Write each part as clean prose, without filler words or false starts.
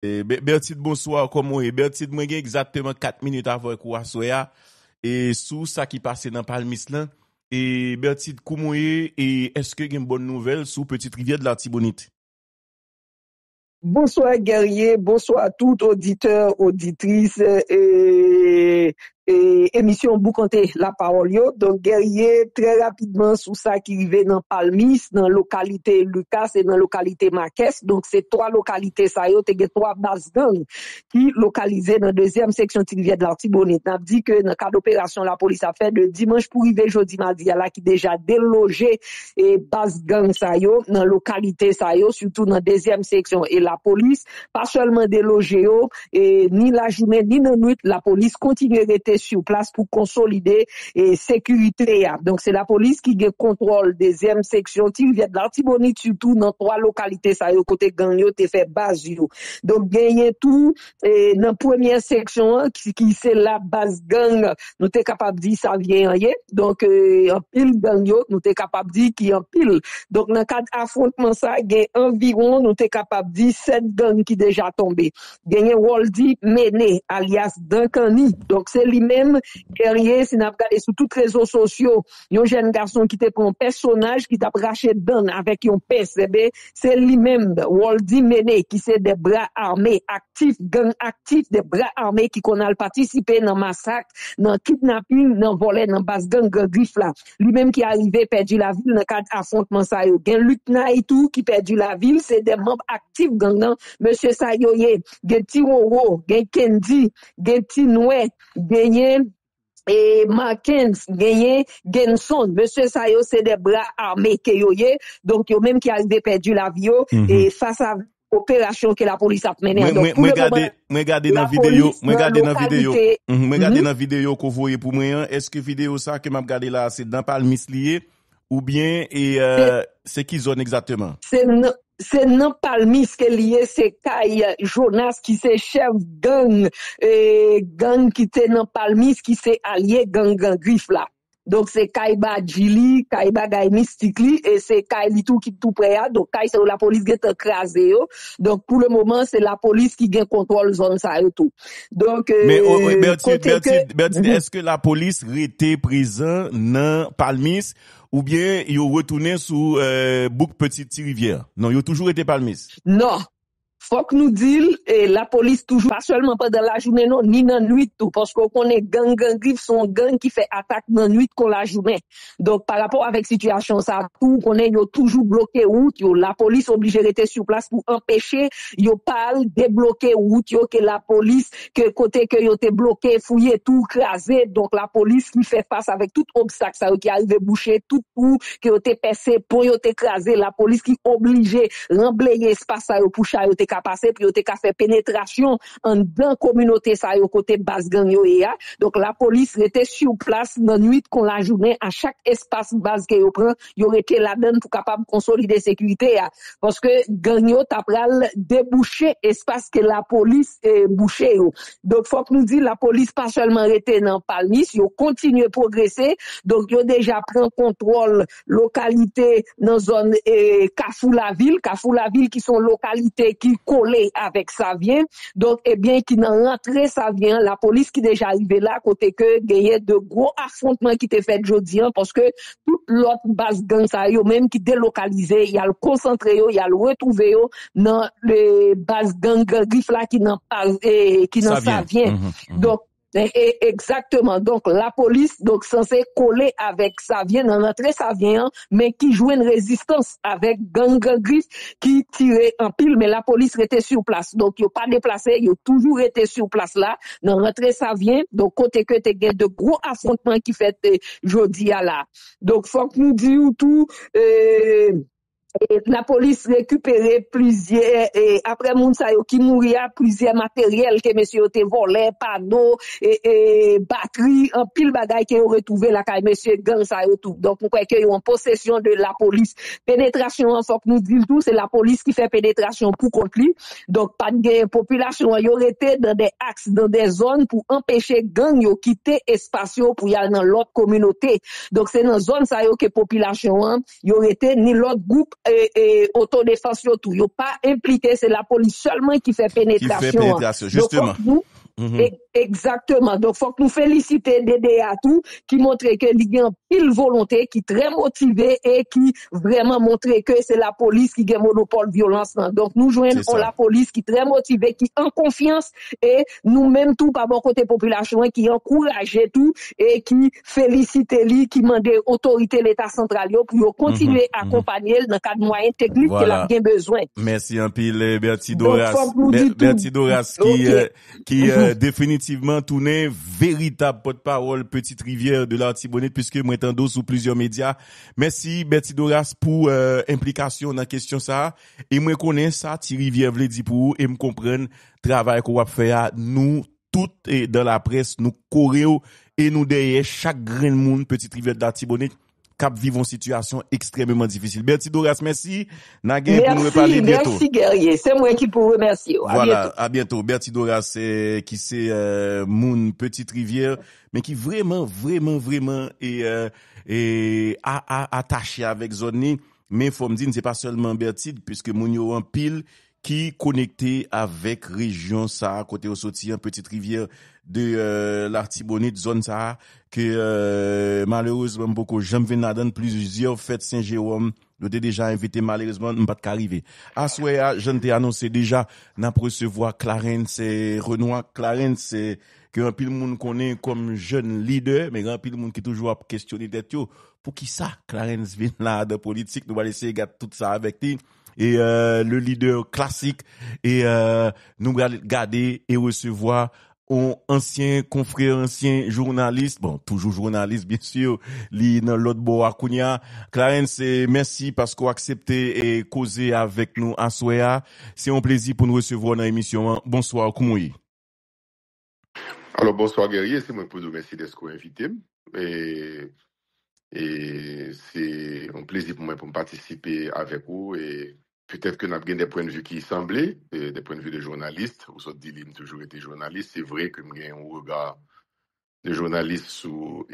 Bertide, bonsoir, comment est? Bertide, moi, j'ai exactement 4 minutes avant quoi soya, et sous ça qui passait dans Palmis là, et Bertide, comment est, et est-ce que y a une bonne nouvelle sous Petite Rivière de la Tibonite? Bonsoir guerrier, bonsoir à tout auditeur, auditrice et émission Boucanté la parole yo. Donc guerrier très rapidement sous ça qui arrive dans Palmis, dans localité Lucas et dans localité Marques. Donc c'est 3 localités ça yo, te gen 3 bases gang qui localisées dans deuxième section Rivière de l'Artibonite. N'a dit que dans cadre d'opération la police a fait de dimanche pour arriver jeudi mardi là qui déjà délogé et base gang ça yo dans localité ça yo, surtout dans deuxième section et la police pas seulement délogé yo et ni la journée ni la nuit la police continue rester sur place pour consolider et sécurité. Donc c'est la police qui a contrôle deuxième section Rivière de l'Artibonite surtout dans 3 localités ça yo côté gang yo te fait base yo. Donc gagner tout et dans première section qui c'est la base gang nous t'es capable dire ça vient rien. Donc en pile gang yo nous t'es capable dire qui en pile. Donc dans cadre affrontement ça gagne environ nous t'es capable dire 7 gangs qui déjà tombé. Gagné Waldi Mené alias Dankani. Donc c'est lui-même guerrier si n'a regardé sur tous les réseaux sociaux, un jeune garçon qui te prend un personnage qui t'a raché Dan avec un PCB, c'est lui-même Waldi Mené qui c'est des bras armés actifs, gang actifs des bras armés qui qu'on a participé dans massacre, dans kidnapping, dans volet, dans basse gang griffe là. Lui-même qui est arrivé perdu la ville dans cadre affrontement ça yo. Gen Lutna et tout qui perdu la ville, c'est des membres actifs gang nan, monsieur Sayoye, gen Tiroro, gen Kendi, gen Tinoué, gen et Markens, gagné, Genson, monsieur Sayo, c'est des bras armés que yo ye, donc yo même qui arrivé perdu la vie et face à opération que la police a menée. Donc pour le moment, regardez dans vidéo, regardez dans vidéo qu'on voyait pour moi, est-ce que vidéo ça que m'a regardé là, c'est dans Palmis lié ou bien c'est qui zone exactement? C'est non Palmis que lié c'est Kai Jonas qui c'est chef gang gang qui était dans Palmis qui c'est allié gang griffe là. Donc c'est Kaiba Djili, Kaiba Gay Mysticli et c'est Kai tout qui tout près. Donc Kai c'est où la police qui est écrasé. Donc pour le moment c'est la police qui gagne contrôle zone ça et tout. Donc mais Bertide, est-ce que la police était présent dans Palmis ou bien ils ont retourné sous Bouc Petite Rivière? Non, ils ont toujours été Palmis. Non. Faut que nous disions, et la police toujours, pas seulement pendant la journée, non, ni dans la nuit tout, parce qu'on connaît gang griffe, son gang qui fait attaque dans la nuit qu'on la journée. Donc, par rapport avec situation, ça, tout, qu'on est, yo toujours bloqué route, yo, la police obligée de rester sur place pour empêcher, yo parle, débloquer route, yo, que la police, que côté que yo te bloqué, fouillé, tout, crasé, donc la police qui fait face avec tout obstacle, ça, qui arrive boucher, tout, que yo te percé, pour yo te crasé, la police qui obligée, remblayer espace, ça, yo, pour ça, yo te passer puis yo te ka fait pénétration en dans communauté ça yo côté base gang yo ya. Donc la police était sur place dans nuit qu'on la journée à chaque espace base que yo prend yo était là-dedans pour capable consolider sécurité ya. Parce que gang yo t'a pral déboucher espace que la police bouché yo. Donc faut que nous dit la police pas seulement rester dans Palmis, yo continue progresser. Donc yo déjà prend contrôle localité dans zone Kafou-la-ville qui sont localités qui collé avec Savien. Donc, eh bien, qui n'en rentré Savien, la police qui déjà arrivé là, côté que, gagnait de gros affrontements qui étaient faits jeudi, parce que toute l'autre base gang, ça, yo, même qui délocalisé, il y a le concentré, il y a le retrouvé, dans les bases gang griffe là, qui n'en Savien. Donc, exactement. Donc, la police, donc, censée coller avec Savien, dans l'entrée Savien, mais qui jouait une résistance avec gang griffe qui tirait en pile, mais la police était sur place. Donc, ils n'ont pas déplacé, ils ont toujours été sur place là, dans l'entrée Savien. Donc, côté que t'es de gros affrontements qui fait jeudi à là. Donc, faut que nous disions tout, et la police récupérait plusieurs et après Mounsa yo qui mourir plusieurs matériels que monsieur te volé panneaux et batterie en pile bagaille que yo retrouvé là kay monsieur gang ça yo tout. Donc on croit que yo en possession de la police. Pénétration en faut que nous dit tout, c'est la police qui fait pénétration pour contre lui. Donc pas de population yo été dans des axes dans des zones pour empêcher gang yo quitter espace yo pour y aller dans l'autre communauté. Donc c'est dans zone ça yo que population yo été ni l'autre groupe autodéfense yo tout, yo pas impliqué, c'est la police seulement qui fait Qui fait pénétration. pénétration, Donc, justement. faut que nous, exactement. Donc, faut que nous féliciter DDA tout, qui montre que il y a une pile volonté, qui est très motivé et qui vraiment montre que c'est la police qui a monopole violence. Donc, nous joignons la police qui est très motivée, qui en confiance et nous-mêmes tout par bon côté population qui encourage tout et qui félicite lui, qui demande autorité l'État central pour continuer à accompagner dans le cadre moyen technique qu'il a bien besoin. Merci un pile Bertie Doras. Bertie Doras qui définitivement tourné véritable porte-parole Petite Rivière de l'Artibonite puisque moi étant sous plusieurs médias. Merci Bertie Doras pour implication dans question ça et moi connais ça Ti Rivière veut dire pour et me comprendre travail qu'on va faire nous toutes et dans la presse nous coréo et nous derrière chaque grain de monde Petite Rivière d'Artibonite cap vivent une situation extrêmement difficile. Bertie Doras, merci. Naguen pour nous reparler bientôt. Merci guerrier, c'est moi qui vous remercie. Voilà, à bientôt. Bertie Doras, qui c'est Moun Petite Rivière, mais qui vraiment est attaché avec zone. Mais faut me dire, c'est pas seulement Bertie, puisque Moun yo en pile qui connecté avec région ça côté au sorti en Petite Rivière de l'Artibonite zone ça que malheureusement beaucoup j'aime venir dans plusieurs fêtes Saint-Jérôme j'étais déjà invité malheureusement pas de arriver à soir je t'ai annoncé déjà n'a recevoir Clarence et Renoir Clarence que un pile monde connaît comme jeune leader mais un pile monde qui toujours questionner tête yo pour qui ça Clarence vient là de politique nous va laisser garder tout ça avec lui et le leader classique et nous allons garder et recevoir un ancien confrère, ancien journaliste, bon, toujours journaliste, bien sûr, li dans l'autre bois Kounia. Clarence, merci parce qu'on a accepté et causer avec nous à Soya. C'est un plaisir pour nous recevoir dans l'émission. Bonsoir, comment est? Alors, bonsoir, guerrier. C'est moi pour vous remercier d'être invité. Et c'est un plaisir pour moi pour me participer avec vous et peut-être que nous avons des points de vue qui semblaient, des points de vue de journalistes. Vous avez dit que j'ai toujours été journaliste. C'est vrai que j'ai un regard de journaliste sur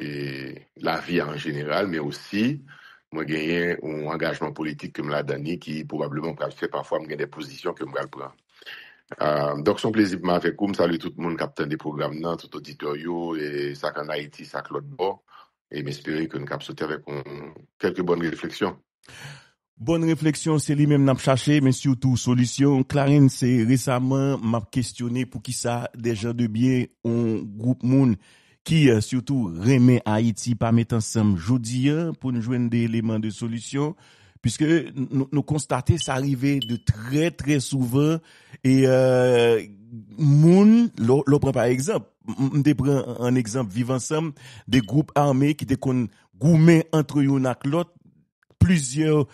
la vie en général, mais aussi, moi, j'ai un engagement politique que je l'ai donné qui probablement peut faire parfois des positions que je prends. Donc, c'est un plaisir pour moi avec vous. Je salue tout le monde qui a des programmes, tout auditeur, et ça en Haïti, ça l'autre bord. Et m'espérer que nous captons avec quelques bonnes réflexions. Bonne réflexion, c'est lui-même n'a cherché, mais surtout solution. Clarence, c'est récemment m'a questionné pour qui ça des gens de bien, un groupe moun qui surtout remet Haïti pas mettre ensemble jodi pour nous joindre des éléments de solution. Puisque nous constatons ça arrivait de très très souvent et moun l'on prend par exemple on prend un exemple vivre ensemble des groupes armés qui étaient goumé entre yon ak l'autre plusieurs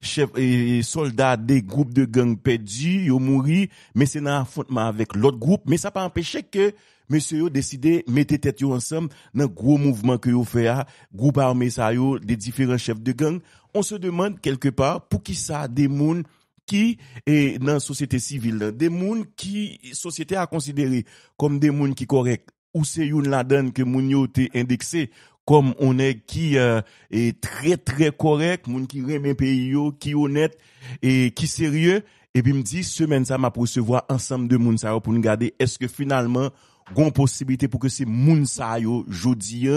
chefs et soldats des groupes de gangs perdus yo mouri mais c'est un affrontement avec l'autre groupe mais ça pas empêché que monsieur yo décidé mettre tête yo ensemble dans gros mouvement que yo fait groupe armé ça yo des différents chefs de gang on se demande quelque part pour qui ça des moun qui est dans la société civile des moun qui société a considéré comme des moun qui correct ou c'est une la donne que moun yo té indexé comme on est qui est très très correct moun qui remet pays yo qui honnête et qui sérieux et puis me dit semaine ça m'a recevoir ensemble de moun ça pour nous garder est-ce que finalement gon possibilité pour que ces moun ça yo jodi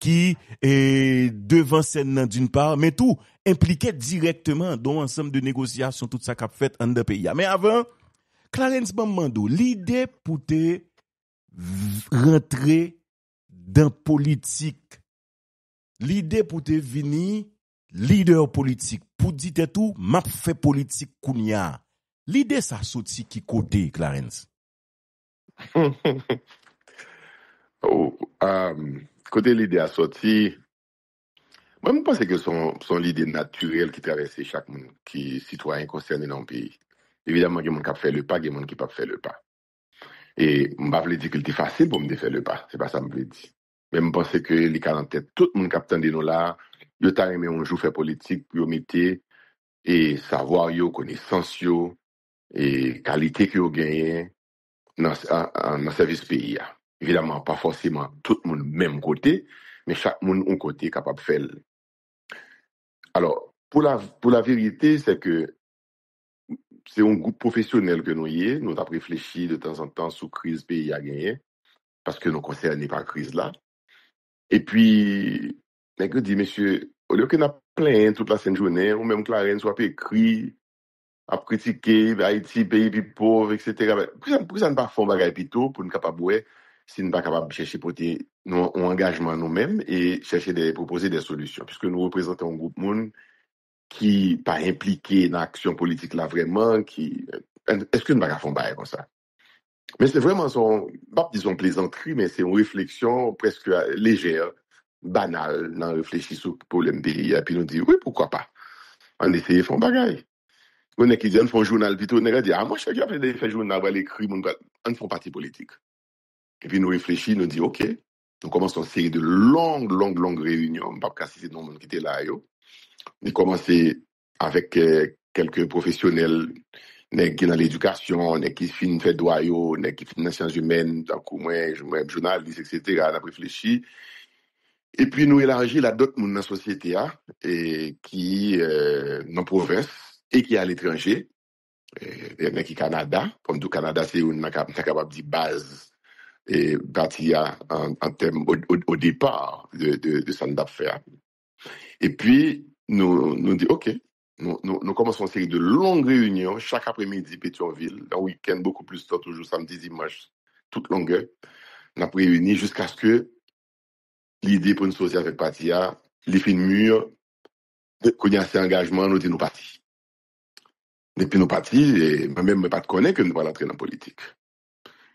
qui est devant scène d'une part mais tout impliqué directement dans ensemble de négociations tout ça qu'a fait en deux pays mais avant Clarence Bambando l'idée pour te rentrer dans politique l'idée pour te venir leader politique pour dire tout m'a fait politique kounya l'idée ça sorti qui côté Clarence Côté l'idée a sorti, moi je pense que son l'idée naturelle qui traverse chaque monde qui citoyen concerné dans le pays. Évidemment, il y a des gens qui fait le pas, il y a des gens qui ne peuvent pas faire le pas. Et je ne vais pas dire que c'est facile pour me faire le pas, c'est pas ça que je veux dire. Mais je pense que les cas en tête, tout le monde qui a nous là, il a aimé un jour faire politique pour mettre et savoir, connaissance, et qualité que vous gagnez dans le service pays. Évidemment, pas forcément tout le monde même côté, mais chaque monde un côté capable de faire. Alors, pour la vérité, c'est que c'est un groupe professionnel que nous y est. Nous avons réfléchi de temps en temps sur crise pays à gagner, parce que nous concernés par crise là. Et puis, je dis, monsieur, au lieu que nous plein toute la sainte journée, ou même Clarence soit écrit, à critiquer Haïti, pays plus pauvre, etc. Pourquoi ça ne pas faire un bagage plutôt pour nous capable si nous pas capable de chercher porter un engagement nous-mêmes et proposer des solutions, puisque nous représentons un groupe monde qui pas impliqué dans l'action politique là vraiment, est-ce que nous pas faire un bagage comme ça? Mais c'est vraiment pas disons plaisanterie, mais c'est une réflexion presque légère, banale, dans réfléchir sur le problème pays, et puis nous dit, oui, pourquoi pas? On essaye de faire un bagage. On est qui dit, on fait un journal, plutôt, on est dit, moi, je sais qu'il a fait un journal, on va l'écrire, on fait un parti politique. Et puis nous réfléchissons, nous dit, OK, nous commençons une série de longues réunions, on ne va pas casser les noms qui étaient là, on a commencé avec quelques professionnels, qui dans l'éducation, qui finissent fait droit, qui finissent dans les sciences humaines, tant que moi, journaliste, etc. On a réfléchi. Et puis nous élargir là d'autres monde dans la société et qui dans la province et qui est à l'étranger. Il y en a qui Canada, comme tout Canada, c'est une capable de base et partie en termes au départ de ça nous faire. Et puis nous dit OK, nous commençons une série de longues réunions chaque après-midi Pétionville, un week-end beaucoup plus tard, toujours samedi dimanche, toute longueur. On a réuni jusqu'à ce que l'idée pour nous sortir avec Patia, les fins mûrs, qu'on y a ces engagements, nous disons nous partis. Depuis nous partis, et moi-même, pas de connaître que nous allons entrer dans la politique.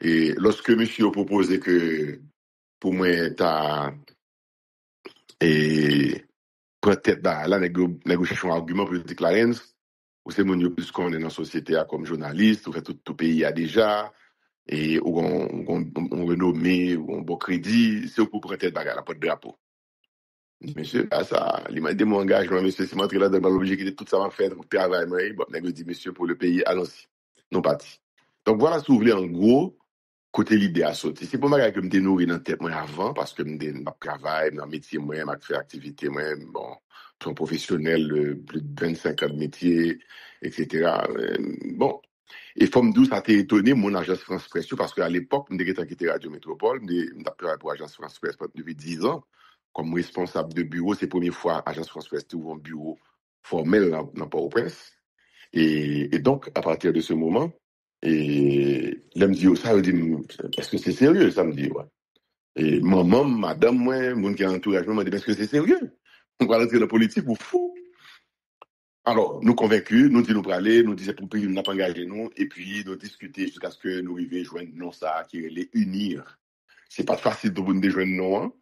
Et lorsque monsieur a proposé que, pour moi, t'as, et, peut-être, là, négociation argument pour dire Clarence, ou c'est mon plus qu'on est dans la société comme journaliste, ou fait tout pays a déjà, et ou on renommé, ou on bon crédit, c'est pour prêter bagarre, la porte drapeau. Monsieur, ça, il m'a dit mon engagement, monsieur, c'est m'entrer là dans la logique de tout ça m'a fait, travail, bon, je dis, monsieur, pour le pays, allons-y. Non parti. Donc voilà, si vous voulez, en gros, côté l'idée à sauter. C'est pas mal que je me nourri dans la tête, moi, avant, parce que je travaille, dans le métier, moi, je fais activité, moi, bon, je suis un professionnel, plus de 25 ans de métier, etc. Bon. Et Femme Douce a été étonné, mon agence France Presse, parce qu'à l'époque, je suis quitté Radio Métropole, je travaille pour l'agence France Presse depuis 10 ans. Comme responsable de bureau, c'est la première fois Agence France Presse ouvre un bureau formel dans Port-au-Prince. Et donc, à partir de ce moment, et là, me dit, ça veut dire, est-ce que c'est sérieux? Ça me dit, ouais. Et maman, madame, moi, mon qui a entourage, me dit, est-ce que c'est sérieux? On va rentrer dans la politique ou fou? Alors, nous convaincus, nous disons pour aller, nous disons pour le pays, nous n'avons pas engagé nous, et puis nous discuter jusqu'à ce que nous arrivions à joindre non ça, qui est les unir. C'est pas facile de nous joindre non,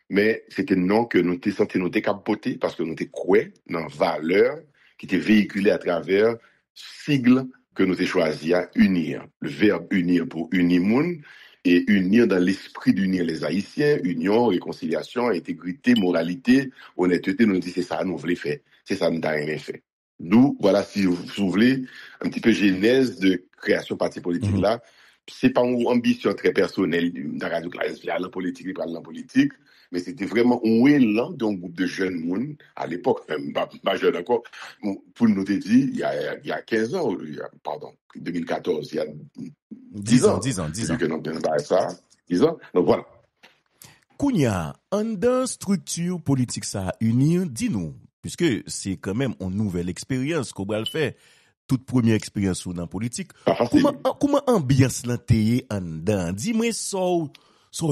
mais c'était non que nous étions sentis nous décapoter parce que nous étions croyés dans valeur qui était véhiculée à travers sigle que nous avons choisi à unir. Le verbe unir pour unir monde et unir dans l'esprit d'unir les Haïtiens, union, réconciliation, intégrité, moralité, honnêteté, nous disons c'est ça nous voulons faire, c'est ça nous avons rien fait. D'où, voilà, si vous voulez, un petit peu genèse de création parti politique là, c'est pas une ambition très personnelle de Radio Clarence, la politique, il parle de la politique, mais c'était vraiment un élan d'un groupe de jeunes monde, à l'époque, même pas jeune encore, pour nous te dire, il y a 15 ans, pardon, 2014, il y a 10 ans. 10 ans. Que nous avons ça, 10 ans. Donc voilà. Kounia, en dans structure politique ça unir, dis-nous, puisque c'est quand même une nouvelle expérience qu'on va le faire. Toute première expérience dans la politique. Comment ambiance l'anteye en dedans? Dis-moi so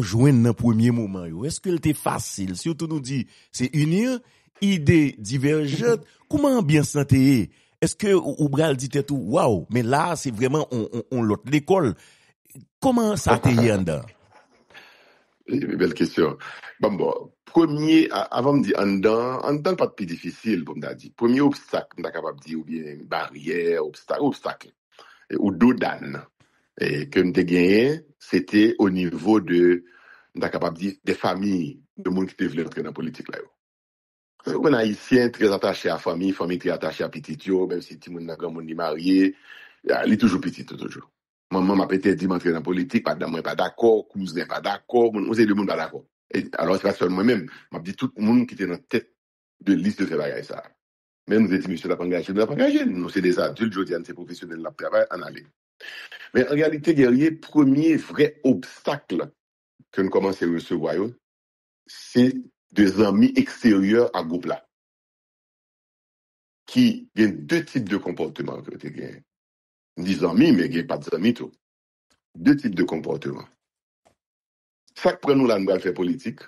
joindre dans premier moment yo. Est-ce que était facile? Surtout nous dit c'est unir idées divergentes. Comment ambiance l'anteye? Est-ce que ou bral dit tout waouh, mais là c'est vraiment on l'autre l'école. Comment ça t'est en dedans? Belle question. Bon, premier, avant de dire en dedans, pas de plus difficile, pour me dire. Premier obstacle, je suis capable de dire, ou bien barrière, obstacle, ou douane, que je gagné, c'était au niveau de, je suis capable de dire, des familles, de monde qui veulent entrer dans la politique là. Un haïtien très attaché à la famille très attachée à petit, même si tout le monde a grand monde marié, il est toujours petit, toujours. Maman m'a peut-être dit d'entrer dans la politique, pas d'accord, cousin pas d'accord, on sait le monde pas d'accord. Et alors c'est pas seulement moi-même, m'a dit tout le monde qui était dans la tête de liste de faire ça. Mais nous étions monsieur n'a pas engagé, nous n'a pas engagé. Nous, c'est des adultes, je dis, c'est professionnels, la travail, en aller. Mais en réalité, guerrier, premier vrai obstacle que nous commençons à recevoir, c'est des amis extérieurs à groupe là. Qui ont deux types de comportements. Des amis, mais il n'y a pas d'amis tout. Deux types de comportements. Ça que nous là, nous allons faire politique.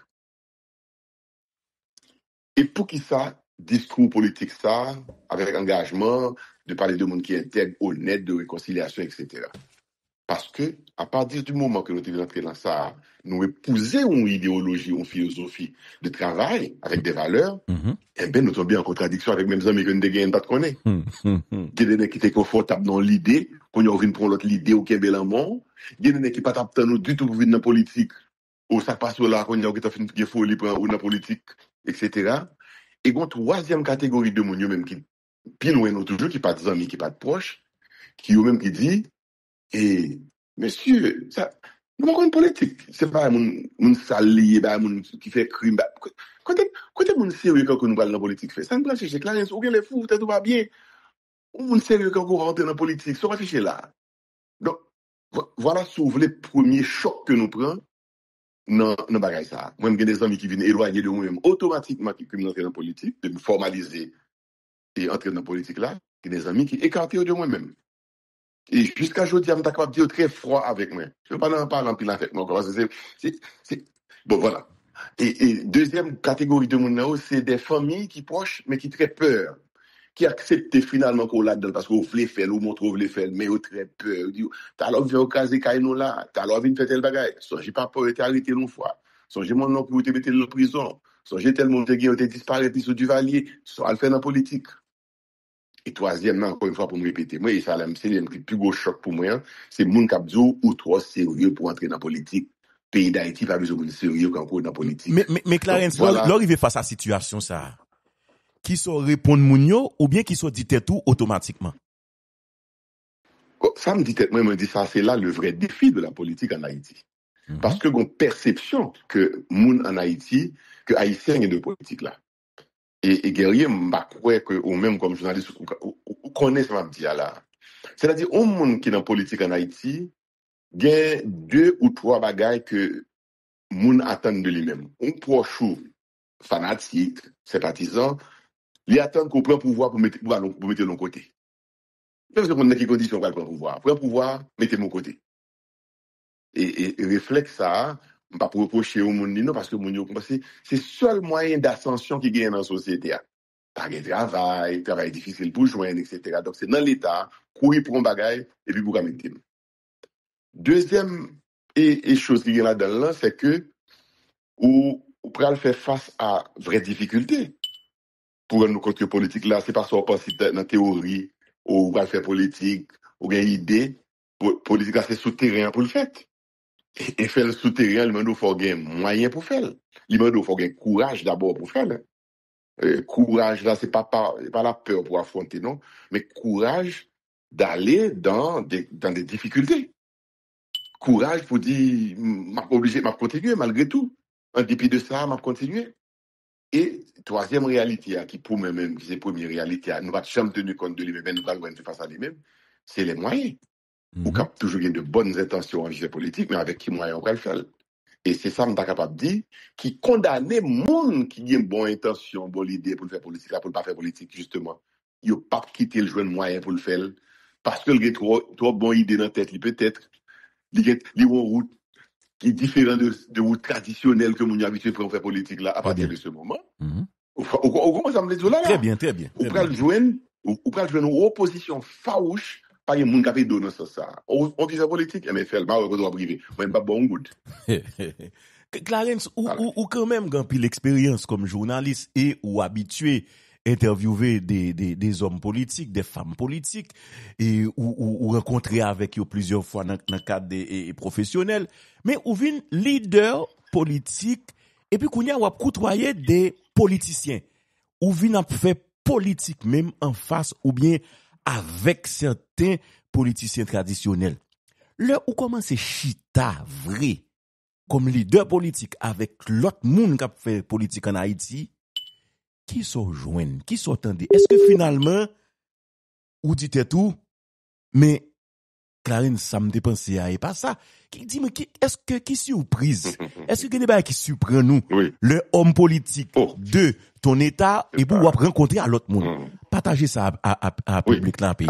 Et pour qui ça, discours politique ça, avec engagement, de parler de monde qui est intègre, honnête, de réconciliation, etc. Parce que, à partir du moment que nous sommes entrés dans ça, nous épousons une idéologie, une philosophie de travail avec des valeurs, eh bien, nous sommes bien en contradiction avec même amis que nous ne connaissons pas. Il y a des gens qui étaient confortables dans l'idée, qu'on y a envie de prendre l'autre idée au Québec en monde. Il y a des gens qui ne sont pas nous du tout pour venir dans la politique, ou ça passe là, qu'on y a fait une folie pour dans la politique, etc. Et une troisième catégorie de monde, même qui, puis nous toujours, qui pas des amis, qui pas de proches, qui eux même qui dit, et, monsieur, ça, nous avons une politique. C'est pas un sali, un qui fait crime. Côté mon sérieux quand nous parlons de la politique, ça ne peut pas chercher Clarence, ou bien les fous, tout va bien. Ou un sérieux quand vous rentrez dans la politique, ça va chercher là. Donc, voilà, souvent les premiers chocs que nous prenons dans le bagage ça. Moi, j'ai des amis qui viennent éloigner de moi-même automatiquement qui viennent entrer dans la politique, de me formaliser et entrer dans la politique là. J'ai des amis qui écartent de moi-même. Et jusqu'à aujourd'hui, je suis capable de dire très froid avec moi. Je ne veux pas en parler en pile avec moi. Bon, voilà. Et deuxième catégorie de monde, c'est des familles qui proches, mais qui très peur. Qui acceptent finalement qu'on l'a dedans parce qu'on voulait faire, ou montre qu'on voulait faire, mais on très peur. On dit, t'as l'envie de caser Kaino là, t'as l'envie de faire tel bagage. J'ai pas peur d'être arrêté une fois. J'ai mon nom pour te mettre en prison. J'ai tellement de gens qui ont disparu sur du Valier. Ça le faire dans la politique. Et troisièmement, encore une fois, pour me répéter, moi, ça, c'est le plus gros choc pour moi, c'est mon capdou ou trop sérieux pour entrer dans la politique. Pays d'Haïti, pas besoin de sérieux quand on est dans la politique. Mais Clarence, voilà. L'arrivée face à la situation, ça, qui sont répondre mounio, ou bien qui sont dit tout automatiquement? Ça me dit tête, moi, me dit ça, c'est là le vrai défi de la politique en Haïti. Parce que une perception que moun en Haïti, que Haïtien est de politique là. Et guerrier, m'a croire que, ou même comme journaliste, ou connaît ce m'a dit là. C'est-à-dire, au monde qui est dans la politique en Haïti, il y a 2 ou 3 bagailles que moun attendent de lui-même. Un proche fanatique, sympathisant, il attend qu'on prenne pouvoir pour mettre de l'autre côté. Parce que on a qui conditions pour prendre pouvoir. Prendre pouvoir, mettez mon côté. Et réflexe ça, pas pour reprocher au monde non parce que mon c'est le seul moyen d'ascension qui gagne dans la société. Pas de travail difficile pour joindre, etc. Donc c'est dans l'état courir pour un bagage et puis pour mettre. Deuxième et chose qui est là-dedans, c'est que ou pourra faire face à vraies difficultés pour nous contre politique là, c'est pas ça on pense dans la théorie ou va faire politique ou une idée politique là c'est souterrain pour le faire. Et faire le souterrain, il faut gagner moyen pour faire. Il faut gagner courage d'abord pour faire. Courage là, c'est pas la peur pour affronter, non, mais courage d'aller dans des difficultés. Courage pour dire, m'a obligé, m'a continuer malgré tout. En dépit de ça, m'a continuer. Et troisième réalité, qui pour moi-même, qui c'est la première réalité, nous va jamais tenir compte de lui-même, nous allons faire face à lui-même, c'est les moyens. Ou cap toujours de bonnes intentions en vie politique, mais avec qui moyen on va le faire. Et c'est ça, je suis capable de dire, qui condamne les gens qui ont une bonne intention, une bonne idée pour le faire politique, pour ne pas faire politique, justement. Ils n'ont pas quitté le jeu de moyen pour le faire, parce que il y a trop bonne idée dans la tête, peut-être, il y a une route qui est différente de route traditionnelle que nous avons habitué pour faire politique là, à partir de ce moment. Ou comment ça me dit là? Très bien. Ou pour le joindre une opposition farouche. Pas de monde qui a fait donner ça. On dit ça politique, mais fait le mal au privé. Même pas bon goût. Clarence, ou quand même grand pile l'expérience comme journaliste et ou habitué interviewer des hommes politiques, des femmes politiques et ou rencontrer avec eux plusieurs fois dans le cadre des professionnels, mais ou vin leader politique et puis qu'on y a côtoyer des politiciens. Ou vin a fait politique même en face ou bien avec certains politiciens traditionnels. Là où commence chita vrai comme leader politique avec l'autre monde qui a fait politique en Haïti, qui sont joints, qui sont tendus. Est-ce que finalement, ou dit tout, mais Clarine, ça me dépensé et pas ça. Qui dit, mais est-ce que qui surprise? Est-ce que des qui surprend nous? Oui. Le homme politique de ton état et pour rencontrer à l'autre monde. Mm. Partager ça à public dans le pays.